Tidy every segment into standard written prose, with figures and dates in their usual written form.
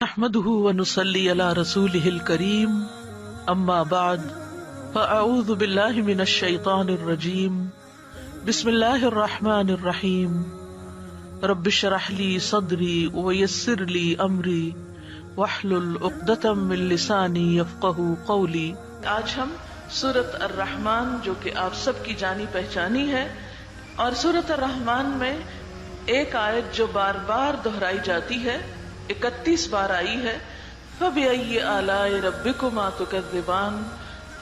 نحمده ونصلي على رسوله الكريم اما بعد فاعوذ بالله من الشيطان الرجيم بسم الله الرحمن الرحيم رب اشرح لي صدري ويسر لي امري واحلل عقدة من لساني يفقهوا قولي۔ آج ہم سورۃ الرحمن جو کہ آپ سب کی جانی پہچانی ہے، اور سورۃ الرحمن میں ایک آیت جو بار بار دہرائی جاتی ہے 31 بار آئی ہے، فَبِأَيِّ آلَاءِ رَبِّكُمَا تُكَذِّبَانِ،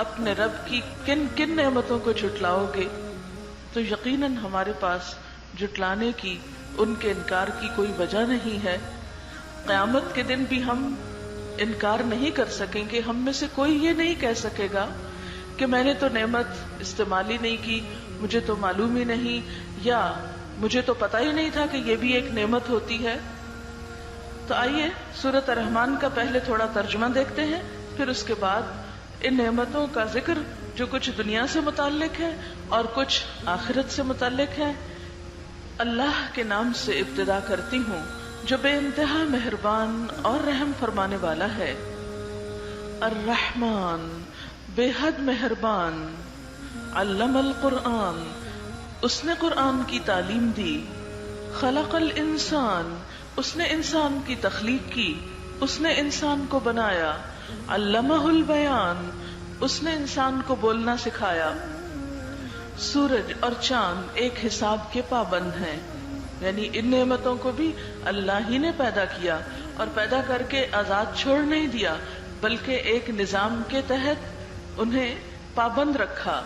اپنے رب کی کن کن نعمتوں کو جھٹلاؤ گے؟ تو یقیناً ہمارے پاس جھٹلانے کی، ان کے انکار کی کوئی وجہ نہیں ہے۔ قیامت کے دن بھی ہم انکار نہیں کر سکیں گے۔ ہم میں سے کوئی یہ نہیں کہہ سکے گا کہ میں نے تو نعمت استعمال ہی نہیں کی، مجھے تو معلوم ہی نہیں، یا مجھے تو پتہ ہی نہیں تھا کہ یہ بھی ایک نعمت ہوتی ہے۔ تو آئیے سورۃ الرحمن کا پہلے تھوڑا ترجمہ دیکھتے ہیں، پھر اس کے بعد ان نعمتوں کا ذکر جو کچھ دنیا سے متعلق ہے اور کچھ آخرت سے متعلق ہے۔ اللہ کے نام سے ابتدا کرتی ہوں جو بے انتہا مہربان اور رحم فرمانے والا ہے۔ الرحمن، بے حد مہربان، علم القرآن، اس نے قرآن کی تعلیم دی، خلق الانسان، اس نے انسان کی تخلیق کی، اس نے انسان کو بنایا، علمہ البیان، اس نے انسان کو بولنا سکھایا۔ سورج اور چاند ایک حساب کے پابند ہیں، یعنی ان نعمتوں کو بھی اللہ ہی نے پیدا کیا، اور پیدا کر کے آزاد چھوڑ نہیں دیا، بلکہ ایک نظام کے تحت انہیں پابند رکھا۔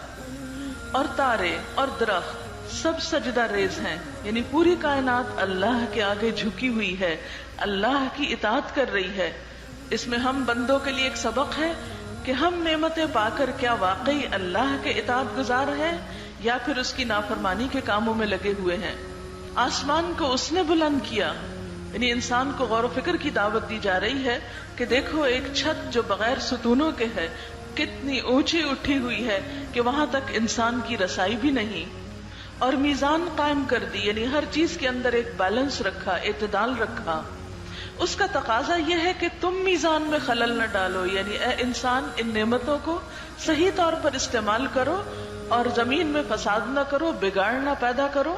اور تارے اور درخت سب سجدہ ریز ہیں، یعنی پوری کائنات اللہ کے آگے جھکی ہوئی ہے، اللہ کی اطاعت کر رہی ہے۔ اس میں ہم بندوں کے لیے ایک سبق ہے کہ ہم نعمتیں پا کر کیا واقعی اللہ کے اطاعت گزار ہیں یا پھر اس کی نافرمانی کے کاموں میں لگے ہوئے ہیں۔ آسمان کو اس نے بلند کیا، یعنی انسان کو غور و فکر کی دعوت دی جا رہی ہے کہ دیکھو ایک چھت جو بغیر ستونوں کے ہے کتنی اونچی اٹھی ہوئی ہے کہ وہاں تک انسان کی رسائی بھی نہیں۔ اور میزان قائم کر دی، یعنی ہر چیز کے اندر ایک بیلنس رکھا، اعتدال رکھا۔ اس کا تقاضا یہ ہے کہ تم میزان میں خلل نہ ڈالو، یعنی اے انسان ان نعمتوں کو صحیح طور پر استعمال کرو اور زمین میں فساد نہ کرو، بگاڑ نہ پیدا کرو،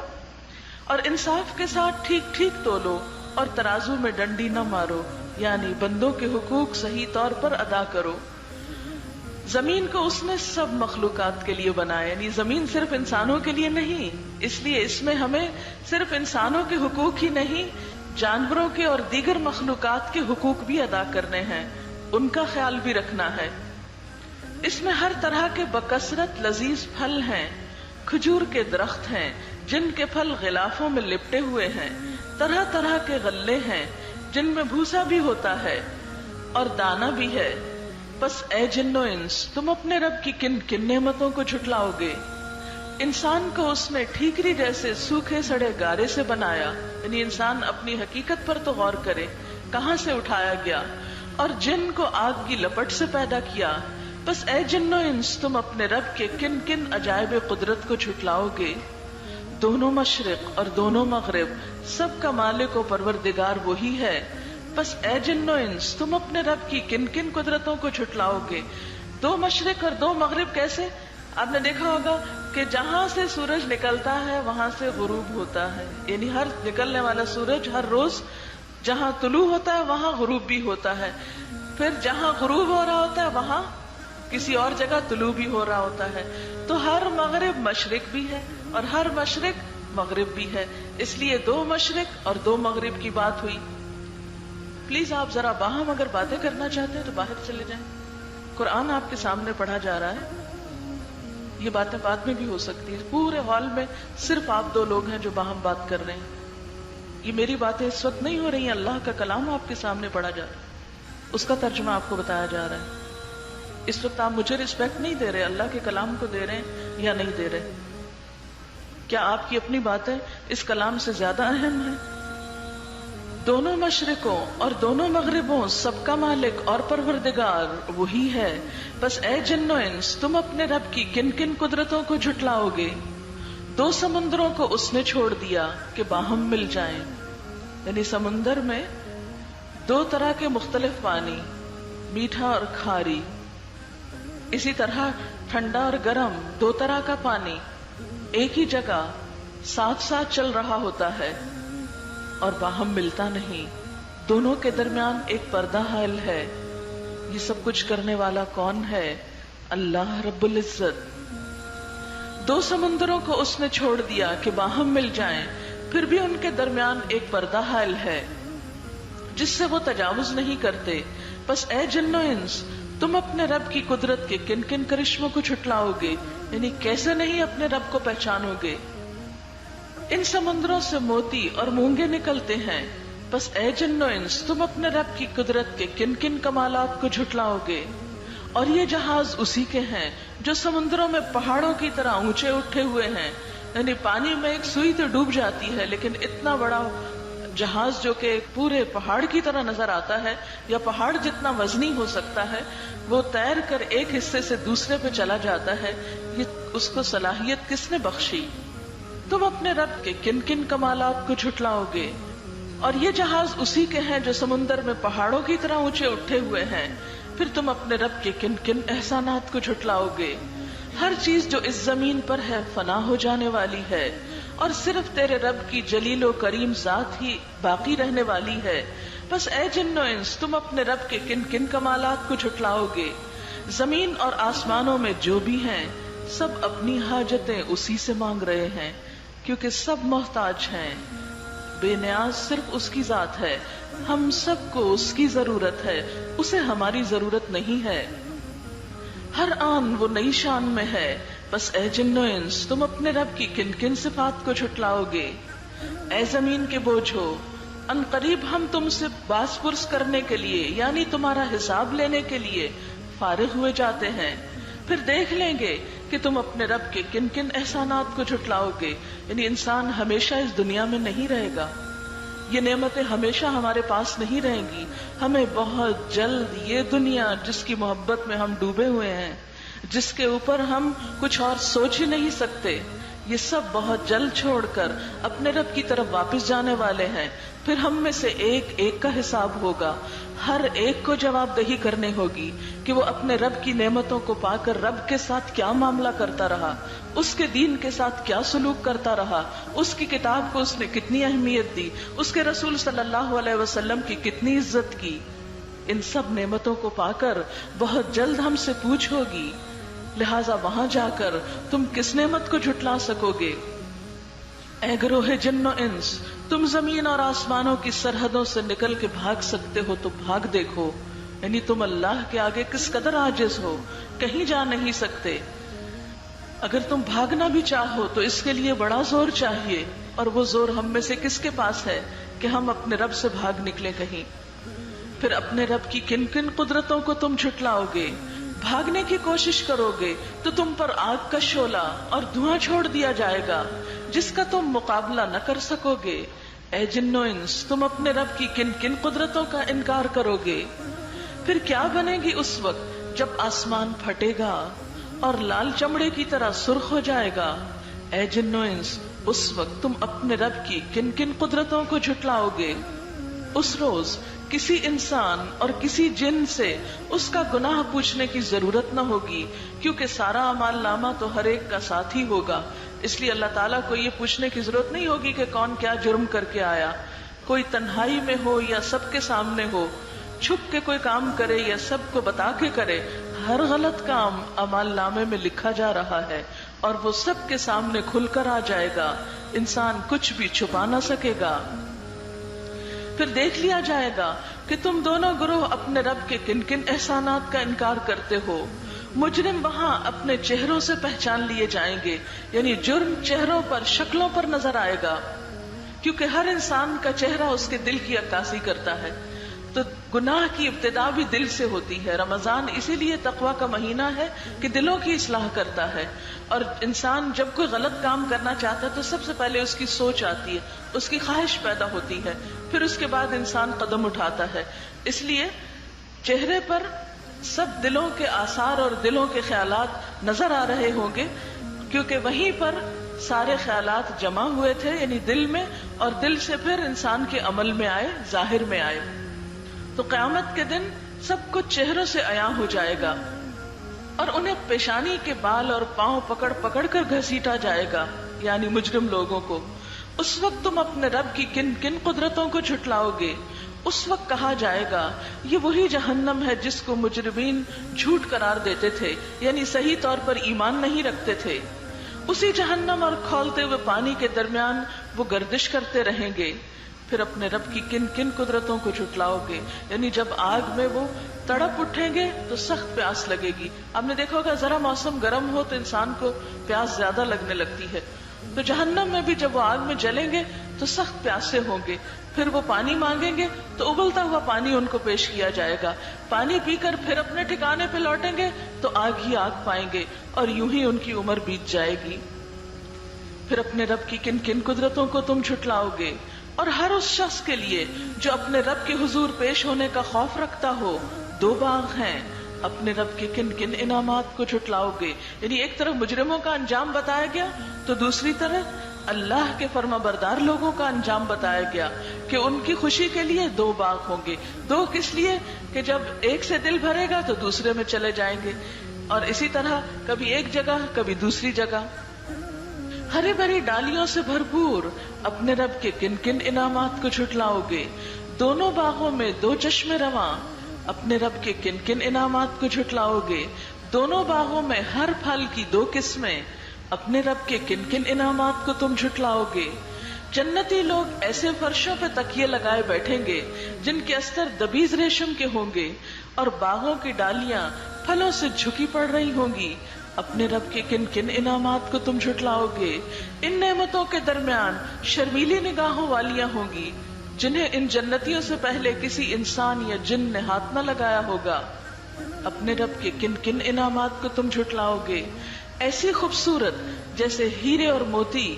اور انصاف کے ساتھ ٹھیک ٹھیک تولو اور ترازو میں ڈنڈی نہ مارو، یعنی بندوں کے حقوق صحیح طور پر ادا کرو۔ زمین کو اس نے سب مخلوقات کے لیے بنایا، یعنی زمین صرف انسانوں کے لیے نہیں، اس لیے اس میں ہمیں صرف انسانوں کے حقوق ہی نہیں، جانوروں کے اور دیگر مخلوقات کے حقوق بھی ادا کرنے ہیں، ان کا خیال بھی رکھنا ہے۔ اس میں ہر طرح کے بکثرت لذیذ پھل ہیں، کھجور کے درخت ہیں جن کے پھل غلافوں میں لپٹے ہوئے ہیں، طرح طرح کے غلے ہیں جن میں بھوسا بھی ہوتا ہے اور دانہ بھی ہے۔ بس اے جن و انس، تم اپنے رب کی کن کن نعمتوں کو جھٹلاؤ گے؟ انسان کو اس نے ٹھیکری جیسے سوکھے سڑے گارے سے بنایا، یعنی انسان اپنی حقیقت پر تو غور کرے، کہاں سے اٹھایا گیا، اور جن کو آگ کی لپٹ سے پیدا کیا۔ بس اے جن و انس، تم اپنے رب کے کن کن عجائب قدرت کو جھٹلاؤ گے؟ دونوں مشرق اور دونوں مغرب، سب کا مالک و پروردگار وہی ہے۔ بس اے جن و انس، تم اپنے رب کی کن کن قدرتوں کو جھٹلاؤ گے؟ دو مشرق اور دو مغرب کیسے؟ آپ نے دیکھا ہوگا کہ جہاں سے سورج نکلتا ہے وہاں سے غروب ہوتا ہے، یعنی ہر نکلنے والا سورج ہر روز جہاں طلوع ہوتا ہے وہاں غروب بھی ہوتا ہے، پھر جہاں غروب ہو رہا ہوتا ہے وہاں کسی اور جگہ طلوع بھی ہو رہا ہوتا ہے۔ تو ہر مغرب مشرق بھی ہے اور ہر مشرق مغرب بھی ہے، اس لیے دو مشرق اور دو مغرب کی بات ہوئی۔ پلیز آپ ذرا باہم اگر باتیں کرنا چاہتے ہیں تو باہر چلے جائیں، قرآن آپ کے سامنے پڑھا جا رہا ہے، یہ باتیں بعد میں بھی ہو سکتی ہیں۔ پورے ہال میں صرف آپ دو لوگ ہیں جو باہم بات کر رہے ہیں، یہ میری باتیں اس وقت نہیں ہو رہی ہیں، اللہ کا کلام آپ کے سامنے پڑھا جا رہا ہے، اس کا ترجمہ آپ کو بتایا جا رہا ہے۔ اس وقت آپ مجھے رسپیکٹ نہیں دے رہے، اللہ کے کلام کو دے رہے ہیں یا نہیں دے رہے؟ کیا آپ کی اپنی باتیں اس کلام سے زیادہ اہم ہیں؟ دونوں مشرقوں اور دونوں مغربوں سب کا مالک اور پروردگار وہی ہے۔ بس اے جن و انس، تم اپنے رب کی کن کن قدرتوں کو جھٹلاؤ گے؟ دو سمندروں کو اس نے چھوڑ دیا کہ باہم مل جائیں، یعنی سمندر میں دو طرح کے مختلف پانی، میٹھا اور کھاری، اسی طرح ٹھنڈا اور گرم دو طرح کا پانی ایک ہی جگہ ساتھ ساتھ چل رہا ہوتا ہے اور باہم ملتا نہیں، دونوں کے درمیان ایک پردہ حائل ہے۔ یہ سب کچھ کرنے والا کون ہے؟ اللہ رب العزت۔ دو سمندروں کو اس نے چھوڑ دیا کہ باہم مل جائیں، پھر بھی ان کے درمیان ایک پردہ حائل ہے جس سے وہ تجاوز نہیں کرتے۔ بس اے جن و انس، تم اپنے رب کی قدرت کے کن کن کرشموں کو جھٹلاؤ گے، یعنی کیسے نہیں اپنے رب کو پہچانو گے۔ ان سمندروں سے موتی اور مونگے نکلتے ہیں، بس اے جن و انس، تم اپنے رب کی قدرت کے کن کن کمالات کو جھٹلاؤ گے۔ اور یہ جہاز اسی کے ہیں جو سمندروں میں پہاڑوں کی طرح اونچے اٹھے ہوئے ہیں، یعنی پانی میں ایک سوئی تو ڈوب جاتی ہے، لیکن اتنا بڑا جہاز جو کہ پورے پہاڑ کی طرح نظر آتا ہے یا پہاڑ جتنا وزنی ہو سکتا ہے، وہ تیر کر ایک حصے سے دوسرے پہ چلا جاتا ہے، یہ اس کو صلاحیت کس نے بخشی؟ تم اپنے رب کے کن کن کمالات کو جھٹلاؤ گے۔ اور یہ جہاز اسی کے ہیں جو سمندر میں پہاڑوں کی طرح اونچے اٹھے ہوئے ہیں، پھر تم اپنے رب کے کن کن احسانات کو جھٹلاؤ گے۔ ہر چیز جو اس زمین پر ہے فنا ہو جانے والی ہے، اور صرف تیرے رب کی جلیل و کریم ذات ہی باقی رہنے والی ہے۔ بس اے جن و انس، تم اپنے رب کے کن کن کمالات کو جھٹلاؤ گے۔ زمین اور آسمانوں میں جو بھی ہیں سب اپنی حاجتیں اسی سے مانگ رہے ہیں، کیونکہ سب محتاج ہیں۔ بے نیاز صرف اس کی ذات ہے، ہم سب کو اس کی ضرورت ہے، اسے ہماری ضرورت نہیں ہے۔ ہر آن وہ نئی شان میں ہے، بس اے جن و انس، تم اپنے رب کی کن کن صفات کو جھٹلاؤ گے۔ اے زمین کے بوجھو، ان قریب ہم تم سے باس پرس کرنے کے لیے، یعنی تمہارا حساب لینے کے لیے فارغ ہوئے جاتے ہیں، پھر دیکھ لیں گے کہ تم اپنے رب کے کن کن احسانات کو جھٹلاؤ گے۔ یعنی انسان ہمیشہ اس دنیا میں نہیں رہے گا، یہ نعمتیں ہمیشہ ہمارے پاس نہیں رہیں گی، ہمیں بہت جلد یہ دنیا جس کی محبت میں ہم ڈوبے ہوئے ہیں، جس کے اوپر ہم کچھ اور سوچ ہی نہیں سکتے، یہ سب بہت جلد چھوڑ کر اپنے رب کی طرف واپس جانے والے ہیں۔ پھر ہم میں سے ایک ایک کا حساب ہوگا، ہر ایک کو جواب دہی کرنے ہوگی کہ وہ اپنے رب کی نعمتوں کو پا کر رب کے ساتھ کیا معاملہ کرتا رہا، اس کے دین کے ساتھ کیا سلوک کرتا رہا، اس کی کتاب کو اس نے کتنی اہمیت دی، اس کے رسول صلی اللہ علیہ وسلم کی کتنی عزت کی۔ ان سب نعمتوں کو پا کر بہت جلد ہم سے پوچھ ہوگی، لہذا وہاں جا کر تم کس نعمت کو جھٹلا سکو گے؟ اے گروہ جن و انس، تم زمین اور آسمانوں کی سرحدوں سے نکل کے بھاگ سکتے ہو تو بھاگ دیکھو، یعنی تم اللہ کے آگے کس قدر عاجز ہو، کہیں جا نہیں سکتے۔ اگر تم بھاگنا بھی چاہو تو اس کے لیے بڑا زور چاہیے، اور وہ زور ہم میں سے کس کے پاس ہے کہ ہم اپنے رب سے بھاگ نکلے کہیں؟ پھر اپنے رب کی کن کن قدرتوں کو تم جھٹلاؤ گے، بھاگنے کی کوشش کرو گے تو تم پر آگ کا شعلہ اور دھواں چھوڑ دیا جائے گا جس کا تم مقابلہ نہ کر سکو گے۔ اے جن و انس، تم اپنے رب کی کن کن قدرتوں کا انکار کرو گے؟ پھر کیا بنے گی اس وقت جب آسمان پھٹے گا اور لال چمڑے کی طرح سرخ ہو جائے گا؟ اے جن و انس، اس وقت تم اپنے رب کی کن کن قدرتوں کو جھٹلاؤ گے؟ اس روز کسی انسان اور کسی جن سے اس کا گناہ پوچھنے کی ضرورت نہ ہوگی، کیونکہ سارا اعمال نامہ تو ہر ایک کا ساتھ ہی ہوگا، اس لیے اللہ تعالیٰ کو یہ پوچھنے کی ضرورت نہیں ہوگی کہ کون کیا جرم کر کے آیا، کوئی تنہائی میں ہو یا سب کے سامنے ہو، چھپ کے کوئی کام کرے یا سب کو بتا کے کرے، ہر غلط کام اعمال نامے میں لکھا جا رہا ہے اور وہ سب کے سامنے کھل کر آ جائے گا، انسان کچھ بھی چھپا نہ سکے گا۔ پھر دیکھ لیا جائے گا کہ تم دونوں گروہ اپنے رب کے کن کن احسانات کا انکار کرتے ہو۔ مجرم وہاں اپنے چہروں سے پہچان لیے جائیں گے، یعنی جرم چہروں پر، شکلوں پر نظر آئے گا، کیونکہ ہر انسان کا چہرہ اس کے دل کی عکاسی کرتا ہے۔ تو گناہ کی ابتدا بھی دل سے ہوتی ہے۔ رمضان اسی لیے تقویٰ کا مہینہ ہے کہ دلوں کی اصلاح کرتا ہے، اور انسان جب کوئی غلط کام کرنا چاہتا ہے تو سب سے پہلے اس کی سوچ آتی ہے، اس کی خواہش پیدا ہوتی ہے، پھر اس کے بعد انسان قدم اٹھاتا ہے۔ اس لیے چہرے پر سب دلوں کے آثار اور دلوں کے خیالات نظر آ رہے ہوں گے، کیونکہ وہیں پر سارے خیالات جمع ہوئے تھے، یعنی دل میں، اور دل سے پھر انسان کے عمل میں آئے، ظاہر میں آئے۔ تو قیامت کے دن سب کچھ چہروں سے عیاں ہو جائے گا اور انہیں پیشانی کے بال اور پاؤں پکڑ پکڑ کر گھسیٹا جائے گا، یعنی مجرم لوگوں کو۔ اس وقت تم اپنے رب کی کن کن قدرتوں کو جھٹلاؤ گے؟ اس وقت کہا جائے گا یہ وہی جہنم ہے جس کو مجرمین جھوٹ قرار دیتے تھے، یعنی صحیح طور پر ایمان نہیں رکھتے تھے۔ اسی جہنم اور کھولتے ہوئے پانی کے درمیان وہ گردش کرتے رہیں گے۔ پھر اپنے رب کی کن کن قدرتوں کو جھٹلاؤ گے؟ یعنی جب آگ میں وہ تڑپ اٹھیں گے تو سخت پیاس لگے گی۔ آپ نے دیکھا ہوگا ذرا موسم گرم ہو تو انسان کو پیاس زیادہ لگنے لگتی ہے، تو جہنم میں بھی جب وہ آگ میں جلیں گے تو سخت پیاسے ہوں گے۔ پھر وہ پانی مانگیں گے تو ابلتا ہوا پانی ان کو پیش کیا جائے گا۔ پانی پی کر پھر اپنے ٹھکانے پہ لوٹیں گے تو آگ ہی آگ پائیں گے اور یوں ہی ان کی عمر بیت جائے گی۔ پھر اپنے رب کی کن کن قدرتوں کو تم جھٹلاؤ گے؟ اور ہر اس شخص کے لیے جو اپنے رب کے حضور پیش ہونے کا خوف رکھتا ہو دو باغ ہیں۔ اپنے رب کے کن کن انعامات کو جھٹلاؤ گے؟ یعنی ایک طرف مجرموں کا انجام بتایا گیا تو دوسری طرف اللہ کے فرما بردار لوگوں کا انجام بتایا گیا کہ ان کی خوشی کے لیے دو باغ ہوں گے۔ دو کس لیے؟ کہ جب ایک سے دل بھرے گا تو دوسرے میں چلے جائیں گے، اور اسی طرح کبھی ایک جگہ کبھی دوسری جگہ۔ ہری بھری ڈالیوں سے بھرپور اپنے رب کے کن کن انعامات کو جھٹلاؤ گے؟ دونوں باغوں میں دو چشمے رواں، اپنے رب کے کن کن انعامات کو جھٹلاؤ گے؟ دونوں باغوں میں ہر پھل کی دو قسمیں، اپنے رب کے کن کن انعامات کو تم جھٹلاؤ گے؟ جنتی لوگ ایسے فرشوں پہ تکیے لگائے بیٹھیں گے جن کے استر دبیز ریشم کے ہوں گے، اور باغوں کی ڈالیاں پھلوں سے جھکی پڑ رہی ہوں گی۔ اپنے رب کے کن کن انعامات کو تم جھٹلاؤ گے؟ ان نعمتوں کے درمیان شرمیلی نگاہوں والیاں ہوں گی جنہیں ان جنتیوں سے پہلے کسی انسان یا جن نے ہاتھ نہ لگایا ہوگا۔ اپنے رب کے کن کن انعامات کو تم جھٹلاؤ گے؟ ایسی خوبصورت جیسے ہیرے اور موتی،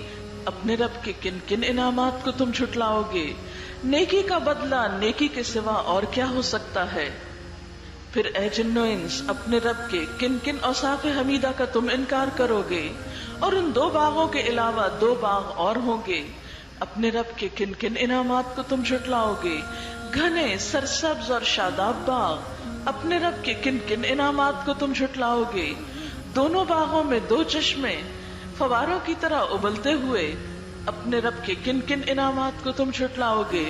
اپنے رب کے کن کن انعامات کو تم جھٹلاؤ گے؟ نیکی کا بدلہ نیکی کے سوا اور کیا ہو سکتا ہے؟ پھر اے جن و انس، اپنے رب کے کن کن اوصاف حمیدہ کا تم انکار کرو گے؟ اور ان دو باغوں کے علاوہ دو باغ اور ہوں گے۔ اپنے رب کے کن کن انعامات کو تم جھٹلاؤ گے؟ گھنے سرسبز اور شاداب باغ، اپنے رب کے کن کن انعامات کو تم جھٹلاؤ گے؟ دونوں باغوں میں دو چشمے فواروں کی طرح ابلتے ہوئے، اپنے رب کے کن کن انعامات کو تم جھٹلاؤ گے؟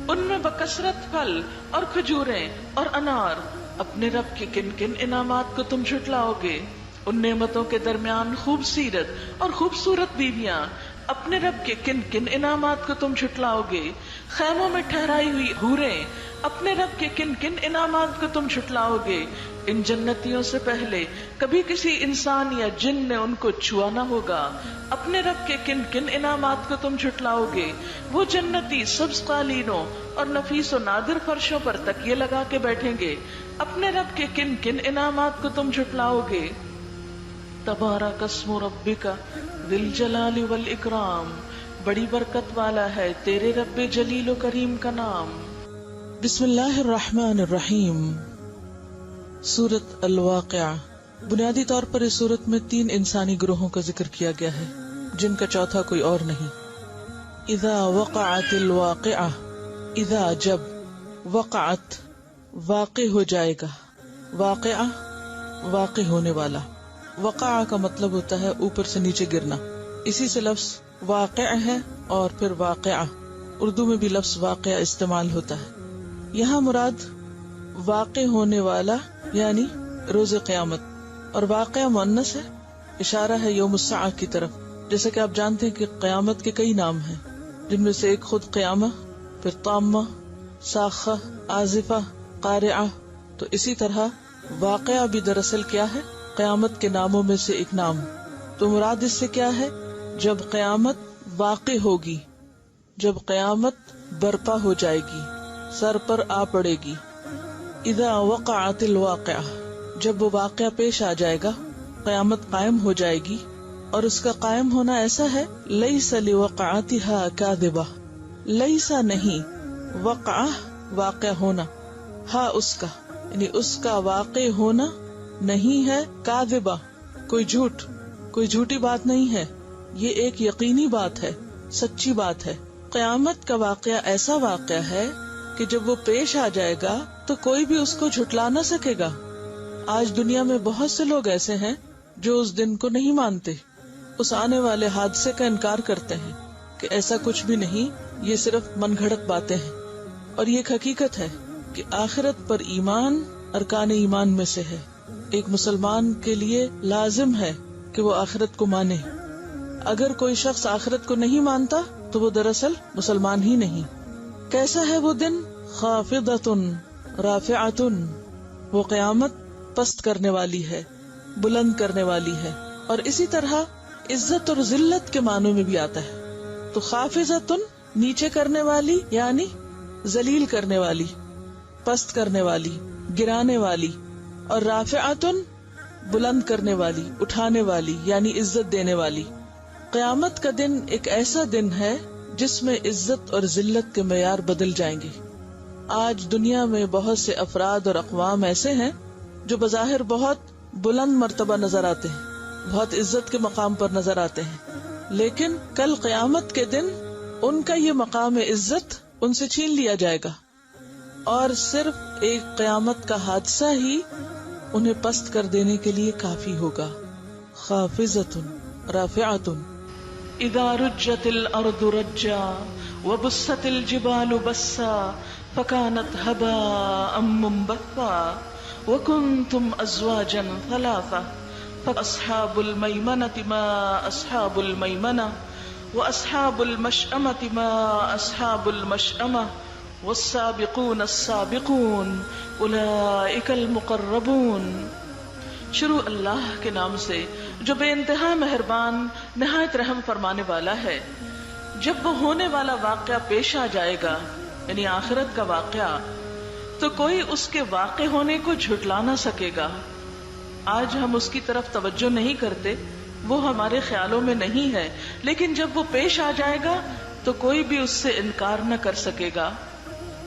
ان میں بکثرت پھل اور کھجوریں اور انار، اپنے رب کے کن کن انعامات کو تم جھٹلاؤ گے؟ ان نعمتوں کے درمیان خوب سیرت اور خوبصورت بیویاں، اپنے رب کے کن کن انعامات کو تم جھٹلاؤ گے؟ خیموں میں ٹھہرائی ہوئی حوریں، اپنے رب کے کن کن انعامات کو تم جھٹلاؤ گے؟ ان جنتیوں سے پہلے کبھی کسی انسان یا جن نے ان کو چھوا نہ ہوگا۔ اپنے رب کے کن کن انعامات کو تم جھٹلاؤ گے؟ وہ جنتی سبز قالینوں اور نفیس و نادر فرشوں پر تکیے لگا کے بیٹھیں گے۔ اپنے رب کے کن کن انعامات کو تم جھٹلاؤ گے؟ تبارک اسم ربک ذی الجلال والاکرام، بڑی برکت والا ہے تیرے رب جلیل و کریم کا نام۔ بسم اللہ الرحمن الرحیم۔ سورۃ الواقعہ۔ بنیادی طور پر اس سورت میں 3 انسانی گروہوں کا ذکر کیا گیا ہے جن کا چوتھا کوئی اور نہیں۔ اذا وقعت الواقعہ، اذا جب، وقعت واقع ہو جائے گا، واقعہ واقع ہونے والا۔ وقع کا مطلب ہوتا ہے اوپر سے نیچے گرنا، اسی سے لفظ واقع ہے اور پھر واقعہ۔ اردو میں بھی لفظ واقعہ استعمال ہوتا ہے۔ یہاں مراد واقع ہونے والا یعنی روز قیامت، اور واقعہ مؤنث ہے، اشارہ ہے یوم الساعہ کی طرف۔ جیسا کہ آپ جانتے ہیں کہ قیامت کے کئی نام ہیں، جن میں سے ایک خود قیامہ، پھر طامہ، ساخہ، آزفہ، قارعہ۔ تو اسی طرح واقعہ بھی دراصل کیا ہے؟ قیامت کے ناموں میں سے ایک نام۔ تو مراد اس سے کیا ہے؟ جب قیامت واقع ہوگی، جب قیامت برپا ہو جائے گی، سر پر آ پڑے گی۔ اذا وقعت الواقعہ، جب وہ واقعہ پیش آ جائے گا، قیامت قائم ہو جائے گی، اور اس کا قائم ہونا ایسا ہے لیس لوقعتها کاذبہ، لیسا نہیں، وقعہ واقع ہونا، ہا اس کا یعنی اس کا واقع ہونا نہیں ہے، کاذبہ کوئی جھوٹ، کوئی جھوٹی بات نہیں ہے، یہ ایک یقینی بات ہے، سچی بات ہے۔ قیامت کا واقعہ ایسا واقعہ ہے کہ جب وہ پیش آ جائے گا تو کوئی بھی اس کو جھٹلا نہ سکے گا. آج دنیا میں بہت سے لوگ ایسے ہیں جو اس دن کو نہیں مانتے، اس آنے والے حادثے کا انکار کرتے ہیں کہ ایسا کچھ بھی نہیں، یہ صرف من گھڑت باتیں ہیں. اور یہ ایک حقیقت ہے کہ آخرت پر ایمان ارکان ایمان میں سے ہے. ایک مسلمان کے لیے لازم ہے کہ وہ آخرت کو مانے. اگر کوئی شخص آخرت کو نہیں مانتا تو وہ دراصل مسلمان ہی نہیں. کیسا ہے وہ دن؟ خافضۃ رافعۃ، وہ قیامت پست کرنے والی ہے، بلند کرنے والی ہے. اور اسی طرح عزت اور ذلت کے معنوں میں بھی آتا ہے. تو خافضۃ نیچے کرنے والی یعنی ذلیل کرنے والی، پست کرنے والی، گرانے والی. اور رافعۃ بلند کرنے والی، اٹھانے والی یعنی عزت دینے والی. قیامت کا دن ایک ایسا دن ہے جس میں عزت اور ذلت کے معیار بدل جائیں گے. آج دنیا میں بہت سے افراد اور اقوام ایسے ہیں جو بظاہر بہت بلند مرتبہ نظر آتے ہیں، بہت عزت کے مقام پر نظر آتے ہیں، لیکن کل قیامت کے دن ان کا یہ مقام عزت ان سے چھین لیا جائے گا، اور صرف ایک قیامت کا حادثہ ہی انہیں پست کر دینے کے لیے کافی ہوگا. خافضۃ رافعۃ اذا رجت الارض رجا وبست الجبال بسا فكانت هباء منبثا وكنتم ازواجا ثلاثا فاصحاب الميمنة ما اصحاب الميمنة واصحاب المشأمة ما اصحاب المشأمة والسابقون السابقون اولئك المقربون. شروع اللہ کے نام سے جو بے انتہا مہربان نہایت رحم فرمانے والا ہے. جب وہ ہونے والا واقعہ پیش آ جائے گا یعنی آخرت کا واقعہ، تو کوئی اس کے واقع ہونے کو جھٹلا نہ سکے گا. آج ہم اس کی طرف توجہ نہیں کرتے، وہ ہمارے خیالوں میں نہیں ہے، لیکن جب وہ پیش آ جائے گا تو کوئی بھی اس سے انکار نہ کر سکے گا.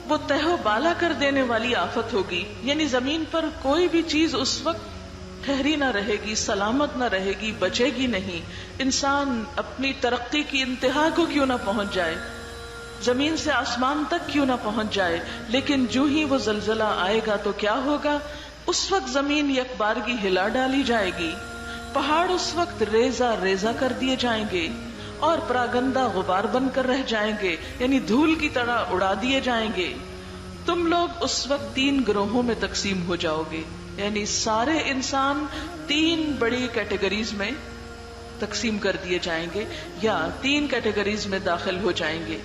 وہ تہ و بالا کر دینے والی آفت ہوگی، یعنی زمین پر کوئی بھی چیز اس وقت ٹھہری نہ رہے گی، سلامت نہ رہے گی، بچے گی نہیں. انسان اپنی ترقی کی انتہا کو کیوں نہ پہنچ جائے، زمین سے آسمان تک کیوں نہ پہنچ جائے، لیکن جو ہی وہ زلزلہ آئے گا تو کیا ہوگا؟ اس وقت زمین یکبارگی ہلا ڈالی جائے گی، پہاڑ اس وقت ریزہ ریزہ کر دیے جائیں گے، اور پراگندہ غبار بن کر رہ جائیں گے، یعنی دھول کی طرح اڑا دیے جائیں گے. تم لوگ اس وقت 3 گروہوں میں تقسیم ہو جاؤ گے، یعنی سارے انسان 3 بڑی کیٹیگریز میں تقسیم کر دیے جائیں گے یا 3 کیٹیگریز میں داخل ہو جائیں گے.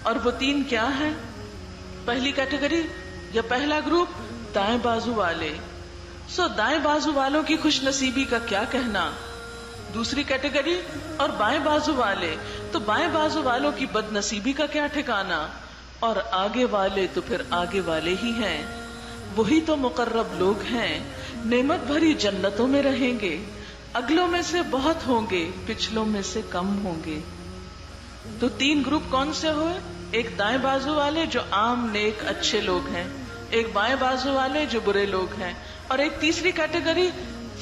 اور وہ 3 کیا ہیں؟ پہلی کیٹیگری یا پہلا گروپ دائیں بازو والے. دائیں بازو والوں کی خوش نصیبی کا کیا کہنا. دوسری کیٹیگری اور بائیں بازو والے، تو بائیں بازو والوں کی بد نصیبی کا کیا ٹھکانا. اور آگے والے تو پھر آگے والے ہی ہیں، وہی تو مقرب لوگ ہیں، نعمت بھری جنتوں میں رہیں گے. اگلوں میں سے بہت ہوں گے، پچھلوں میں سے کم ہوں گے. تو 3 گروپ کون سے ہوئے؟ ایک دائیں بازو والے جو عام نیک اچھے لوگ ہیں، ایک بائیں بازو والے جو برے لوگ ہیں، اور ایک تیسری کیٹیگری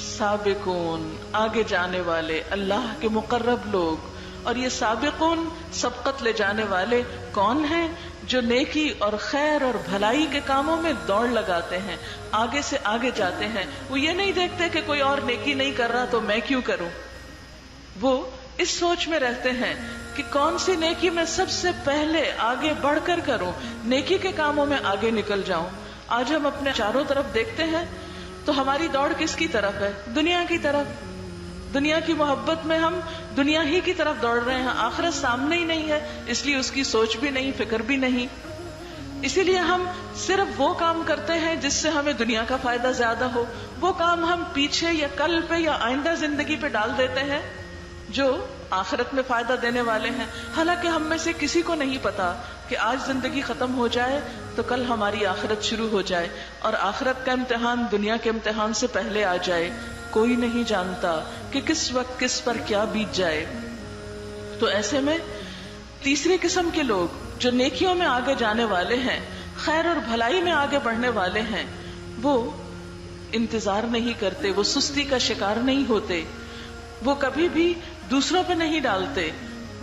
سابقون، آگے جانے والے، اللہ کے مقرب لوگ. اور یہ سابقون، سبقت لے جانے والے کون ہیں؟ جو نیکی اور خیر اور بھلائی کے کاموں میں دوڑ لگاتے ہیں، آگے سے آگے جاتے ہیں. وہ یہ نہیں دیکھتے کہ کوئی اور نیکی نہیں کر رہا تو میں کیوں کروں. وہ اس سوچ میں رہتے ہیں کہ کون سی نیکی میں سب سے پہلے آگے بڑھ کر کروں، نیکی کے کاموں میں آگے نکل جاؤں. آج ہم اپنے چاروں طرف دیکھتے ہیں تو ہماری دوڑ کس کی طرف ہے؟ دنیا کی طرف. دنیا کی محبت میں ہم دنیا ہی کی طرف دوڑ رہے ہیں. آخرت سامنے ہی نہیں ہے، اس لیے اس کی سوچ بھی نہیں، فکر بھی نہیں. اسی لیے ہم صرف وہ کام کرتے ہیں جس سے ہمیں دنیا کا فائدہ زیادہ ہو. وہ کام ہم پیچھے یا کل پہ یا آئندہ زندگی پہ ڈال دیتے ہیں جو آخرت میں فائدہ دینے والے ہیں. حالانکہ ہم میں سے کسی کو نہیں پتا کہ آج زندگی ختم ہو جائے تو کل ہماری آخرت شروع ہو جائے، اور آخرت کا امتحان دنیا کے امتحان سے پہلے آ جائے. کوئی نہیں جانتا کہ کس وقت کس پر کیا بیت جائے. تو ایسے میں تیسری قسم کے لوگ جو نیکیوں میں آگے جانے والے ہیں، خیر اور بھلائی میں آگے بڑھنے والے ہیں، وہ انتظار نہیں کرتے، وہ سستی کا شکار نہیں ہوتے، وہ کبھی بھی دوسروں پہ نہیں ڈالتے،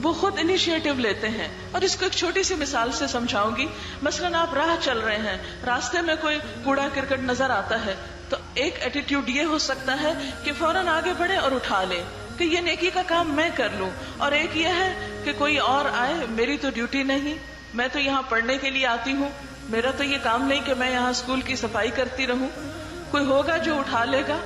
وہ خود انیشیٹو لیتے ہیں. اور اس کو ایک چھوٹی سی مثال سے سمجھاؤں گی. مثلاً آپ راہ چل رہے ہیں, راستے میں کوئی کوڑا کرکٹ نظر آتا ہے, تو ایک ایٹیٹیوڈ یہ ہو سکتا ہے کہ فوراً آگے بڑھے اور اٹھا لیں کہ یہ نیکی کا کام میں کر لوں, اور ایک یہ ہے کہ کوئی اور آئے, میری تو ڈیوٹی نہیں, میں تو یہاں پڑھنے کے لیے آتی ہوں, میرا تو یہ کام نہیں کہ میں یہاں اسکول کی صفائی کرتی رہوں. کوئی ہوگا جو اٹھا لے گا.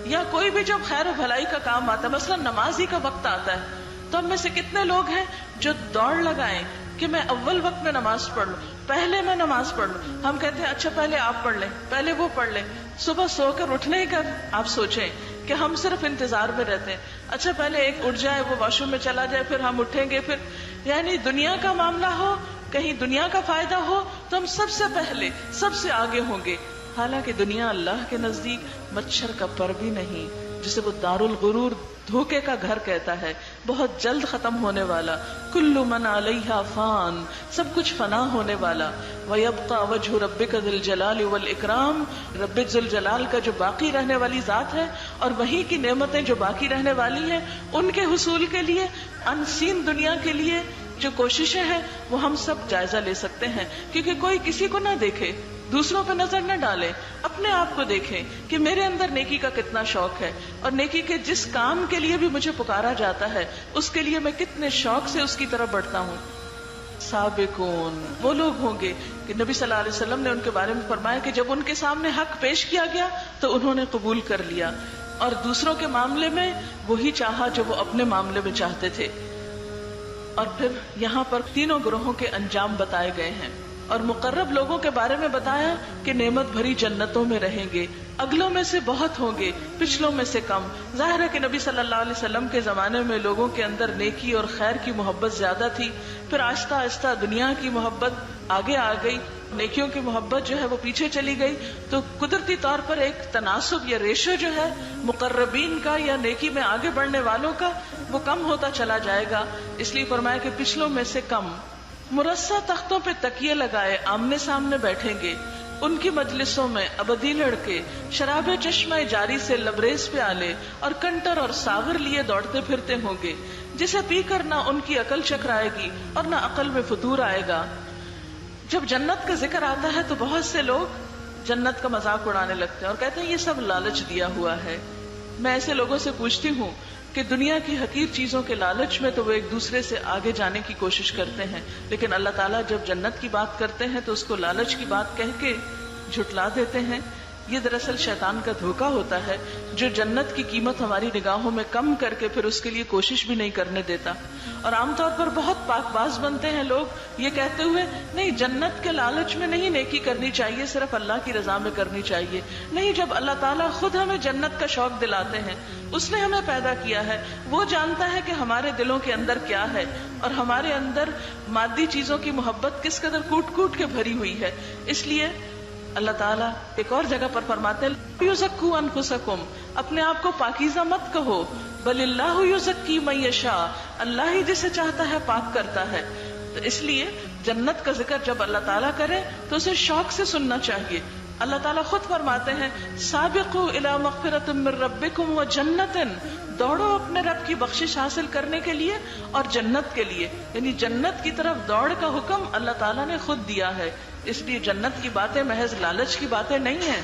یا کوئی بھی جب خیر و بھلائی کا کام آتا ہے, مثلا نماز ہی کا وقت آتا ہے, تو ہم میں سے کتنے لوگ ہیں جو دوڑ لگائیں کہ میں اول وقت میں نماز پڑھ لوں, پہلے میں نماز پڑھ لوں. ہم کہتے ہیں اچھا پہلے آپ پڑھ لیں, پہلے وہ پڑھ لیں. صبح سو کر اٹھنے کا آپ سوچیں کہ ہم صرف انتظار میں رہتے ہیں, اچھا پہلے ایک اٹھ جائے, وہ واش روم میں چلا جائے, پھر ہم اٹھیں گے. پھر یعنی دنیا کا معاملہ ہو, کہیں دنیا کا فائدہ ہو, تو ہم سب سے پہلے سب سے آگے ہوں گے. حالانکہ دنیا اللہ کے نزدیک مچھر کا پر بھی نہیں, جسے وہ دار الغرور, دھوکے کا گھر کہتا ہے, بہت جلد ختم ہونے والا. کل من علیہا فان, سب کچھ فنا ہونے والا. وَيَبْقَى وَجْهُ رَبِّكَ ذِي الْجَلَالِ وَالْإِكْرَامِ, رب ذوالجلال کا جو باقی رہنے والی ذات ہے, اور وہی کی نعمتیں جو باقی رہنے والی ہیں, ان کے حصول کے لیے, انسین دنیا کے لیے جو کوششیں ہیں, وہ ہم سب جائزہ لے سکتے ہیں. کیونکہ کوئی کسی کو نہ دیکھے, دوسروں پہ نظر نہ ڈالے, اپنے آپ کو دیکھیں کہ میرے اندر نیکی کا کتنا شوق ہے, اور نیکی کے جس کام کے لیے بھی مجھے پکارا جاتا ہے اس کے لیے میں کتنے شوق سے اس کی طرف بڑھتا ہوں. سابقون وہ لوگ ہوں گے کہ نبی صلی اللہ علیہ وسلم نے ان کے بارے میں فرمایا کہ جب ان کے سامنے حق پیش کیا گیا تو انہوں نے قبول کر لیا, اور دوسروں کے معاملے میں وہی چاہا جو وہ اپنے معاملے میں چاہتے تھے. اور پھر یہاں پر تینوں گروہوں کے انجام بتائے گئے ہیں, اور مقرب لوگوں کے بارے میں بتایا کہ نعمت بھری جنتوں میں رہیں گے, اگلوں میں سے بہت ہوں گے, پچھلوں میں سے کم. ظاہر ہے کہ نبی صلی اللہ علیہ وسلم کے زمانے میں لوگوں کے اندر نیکی اور خیر کی محبت زیادہ تھی, پھر آہستہ آہستہ دنیا کی محبت آگے آ گئی, نیکیوں کی محبت جو ہے وہ پیچھے چلی گئی. تو قدرتی طور پر ایک تناسب یا ریشو جو ہے مقربین کا یا نیکی میں آگے بڑھنے والوں کا, وہ کم ہوتا چلا جائے گا. اس لیے فرمایا کہ پچھلوں میں سے کم. مرصع تختوں پہ تکیے لگائے آمنے سامنے بیٹھیں گے, ان کی مجلسوں میں ابدی لڑکے شراب چشمہ جاری سے لبریز پیالے اور کنٹر اور ساغر لیے دوڑتے پھرتے ہوں گے, جسے پی کر نہ ان کی عقل چکرائے گی اور نہ عقل میں فتور آئے گا. جب جنت کا ذکر آتا ہے تو بہت سے لوگ جنت کا مذاق اڑانے لگتے ہیں اور کہتے ہیں یہ سب لالچ دیا ہوا ہے. میں ایسے لوگوں سے پوچھتی ہوں کہ دنیا کی حقیر چیزوں کے لالچ میں تو وہ ایک دوسرے سے آگے جانے کی کوشش کرتے ہیں, لیکن اللہ تعالیٰ جب جنت کی بات کرتے ہیں تو اس کو لالچ کی بات کہہ کے جھٹلا دیتے ہیں. یہ دراصل شیطان کا دھوکا ہوتا ہے جو جنت کی قیمت ہماری نگاہوں میں کم کر کے پھر اس کے لیے کوشش بھی نہیں کرنے دیتا. اور عام طور پر بہت پاک باز بنتے ہیں لوگ یہ کہتے ہوئے نہیں جنت کے لالچ میں نہیں نیکی کرنی چاہیے, صرف اللہ کی رضا میں کرنی چاہیے. نہیں, جب اللہ تعالیٰ خود ہمیں جنت کا شوق دلاتے ہیں, اس نے ہمیں پیدا کیا ہے, وہ جانتا ہے کہ ہمارے دلوں کے اندر کیا ہے اور ہمارے اندر مادی چیزوں کی محبت کس قدر کوٹ کوٹ کے بھری ہوئی ہے. اس لیے اللہ تعالیٰ ایک اور جگہ پر فرماتے ہیں یزکوا انفسکم, اپنے آپ کو پاکیزہ مت کہو, بل اللہ یزکی من یشاء, اللہ ہی جسے چاہتا ہے پاک کرتا ہے. تو اس لیے جنت کا ذکر جب اللہ تعالیٰ کرے تو اسے شوق سے سننا چاہیے. اللہ تعالیٰ خود فرماتے ہیں سابقوا الی مغفرۃ من ربکم وجنۃ, دوڑو اپنے رب کی بخشش حاصل کرنے کے لیے اور جنت کے لیے. یعنی جنت کی طرف دوڑ کا حکم اللہ تعالیٰ نے خود دیا ہے. اس لیے جنت کی باتیں محض لالچ کی باتیں نہیں ہیں,